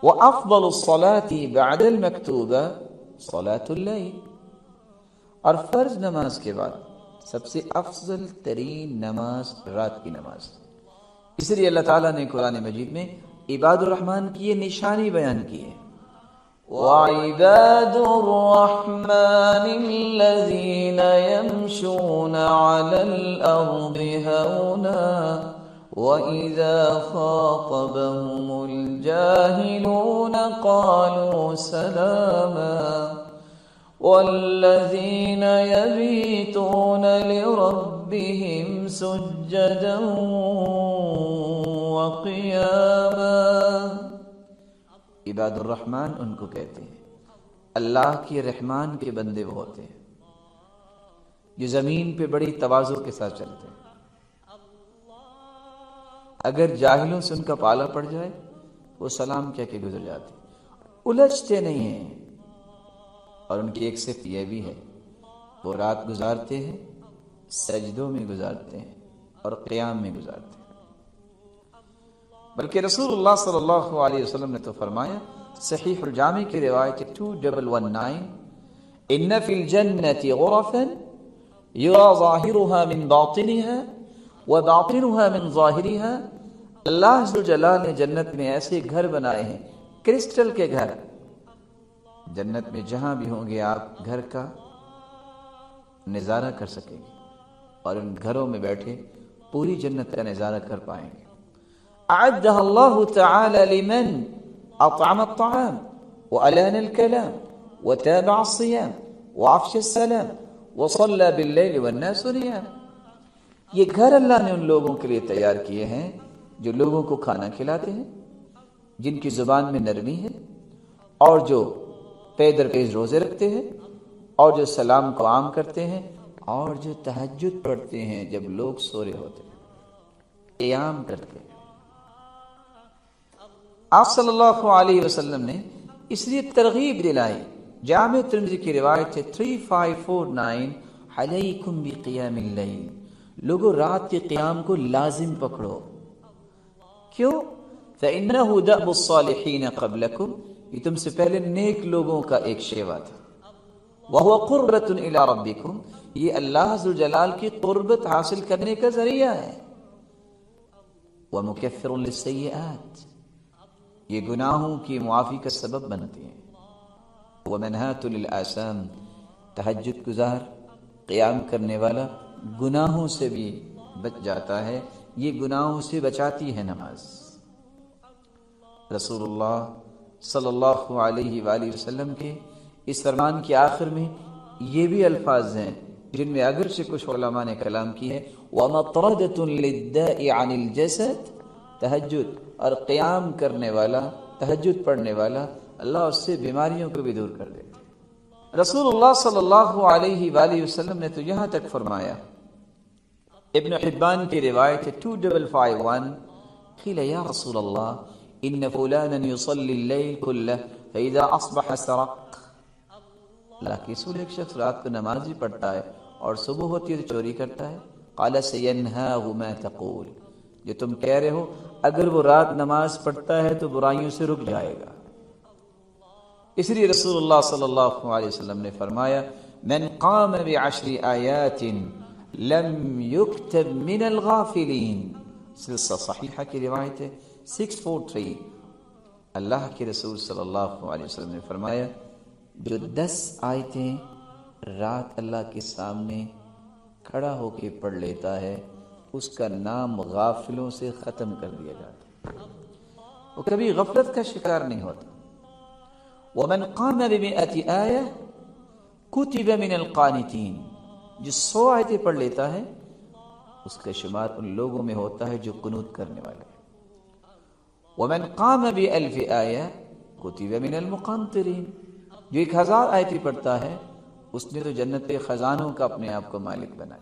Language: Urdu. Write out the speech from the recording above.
وَأَفْضَلُ الصَّلَاةِ بَعْدَ الْمَكْتُوبَةِ صَلَاةُ اللَّيْلِ، اور فرض نماز کے بعد سب سے افضل ترین نماز رات کی نماز۔ اس لیے اللہ تعالیٰ نے قرآن مجید میں عباد الرحمن کی یہ نشانی بیان کی ہے، وَعِبَادُ الرَّحْمَنِ الَّذِينَ يَمْشُونَ عَلَى الْأَرْضِ هَوْنًا وَإِذَا خَاطَبَهُمُ الْجَاهِلُونَ قَالُوا سَلَامًا وَالَّذِينَ يَبِيتُونَ لِرَبِّهِمْ سُجَّدًا وَقِيَامًا۔ عباد الرحمن ان کو کہتے ہیں، اللہ کے رحمان کے بندے وہ ہوتے ہیں جو زمین پہ بڑی تواضع کے ساتھ چلتے ہیں۔ اگر جاہلوں سے ان کا پالا پڑ جائے وہ سلام کہہ کے گزر جاتے ہیں، الجھتے نہیں ہیں۔ اور ان کی ایک صفت یہ بھی ہے، وہ رات گزارتے ہیں، سجدوں میں گزارتے ہیں اور قیام میں گزارتے ہیں۔ بلکہ رسول اللہ صلی اللہ علیہ وسلم نے تو فرمایا، صحیح الجامع کی روایت 2119، ان فی الجنۃ غرفا یری ظاہرها من باطنها وباطنها من ظاہرها۔ اللہ ذو جلال نے جنت میں ایسے گھر بنائے ہیں، کرسٹل کے گھر۔ جنت میں جہاں بھی ہوں گے آپ گھر کا نظارہ کر سکیں گے، اور ان گھروں میں بیٹھے پوری جنت کا نظارہ کر پائیں گے۔ اعدها اللہ تعالی لمن اطعم الطعام وألان الكلام وتابع الصيام وعفش السلام وصلى بالليل والناس نيام۔ یہ گھر اللہ نے ان لوگوں کے لیے تیار کیے ہیں جو لوگوں کو کھانا کھلاتے ہیں، جن کی زبان میں نرمی ہے، اور جو پے در پیش روزے رکھتے ہیں، اور جو سلام کو عام کرتے ہیں، اور جو تہجد پڑھتے ہیں جب لوگ سو رہے ہوتے ہیں، قیام کرتے ہیں۔ آپ صلی اللہ علیہ وسلم نے اس لیے ترغیب دلائی، جامع ترمذی کی روایت ہے 3549، علیکم بقیام اللیل، لوگوں رات کے قیام کو لازم پکڑو۔ کیوں؟ فإنہ دأب الصالحین قبلکم، یہ تم سے پہلے نیک لوگوں کا ایک شیوا تھا۔ وہو قربۃ الی ربکم، یہ اللہ ذو جلال کی قربت حاصل کرنے کا ذریعہ ہے۔ ومکفر للسیئات، یہ گناہوں کی معافی کا سبب بنتے ہیں۔ ومنہاۃ للآثام، تہجد گزار قیام کرنے والا گناہوں سے بھی بچ جاتا ہے، یہ گناہوں سے بچاتی ہے نماز۔ رسول اللہ صلی اللہ علیہ وآلہ وسلم کے اس فرمان کے آخر میں یہ بھی الفاظ ہیں جن میں اگرچہ کچھ علماء نے کلام کی ہے، وَمَطْرَدَةٌ لِلدَّاءِ عَنِ الْجَسَدِ، تہجد اور قیام کرنے والا، تہجد پڑھنے والا، اللہ اس سے بیماریوں کو بھی دور کر دیتے۔ رسول اللہ صلی اللہ علیہ وآلہ وسلم نے تو یہاں تک فرمایا، ابن حبان کی روایت 2551، قیل یا رسول اللہ ان فلانا یصلی اللیل کلہ فاذا اصبح سرق، اللہ کے رسول ایک شخص رات کو نماز بھی پڑھتا ہے اور صبح ہوتی ہے تو چوری کرتا ہے۔ قال سینہاہ ما تقول، جو تم کہہ رہے ہو اگر وہ رات نماز پڑھتا ہے تو برائیوں سے رک جائے گا۔ اس لیے رسول اللہ صلی اللہ علیہ وسلم نے فرمایا، من قام بعشر آیات لم یکتب من الغافلین، سلسلہ صحیحہ کی روایت ہے 643۔ اللہ کے رسول صلی اللہ علیہ وسلم نے فرمایا، جو 10 آیتیں رات اللہ کے سامنے کھڑا ہو کے پڑھ لیتا ہے اس کا نام غافلوں سے ختم کر دیا جاتا ہے، وہ کبھی غفلت کا شکار نہیں ہوتا۔ ومن قام ب100 آیہ کتب من القانتین، جو 100 آیتیں پڑھ لیتا ہے اس کا شمار ان لوگوں میں ہوتا ہے جو قنوت کرنے والے۔ ومن قام ب1000 آیہ کتب من المقنطرین، جو 1000 آیتیں پڑھتا ہے اس نے تو جنت کے خزانوں کا اپنے آپ کو مالک بنایا۔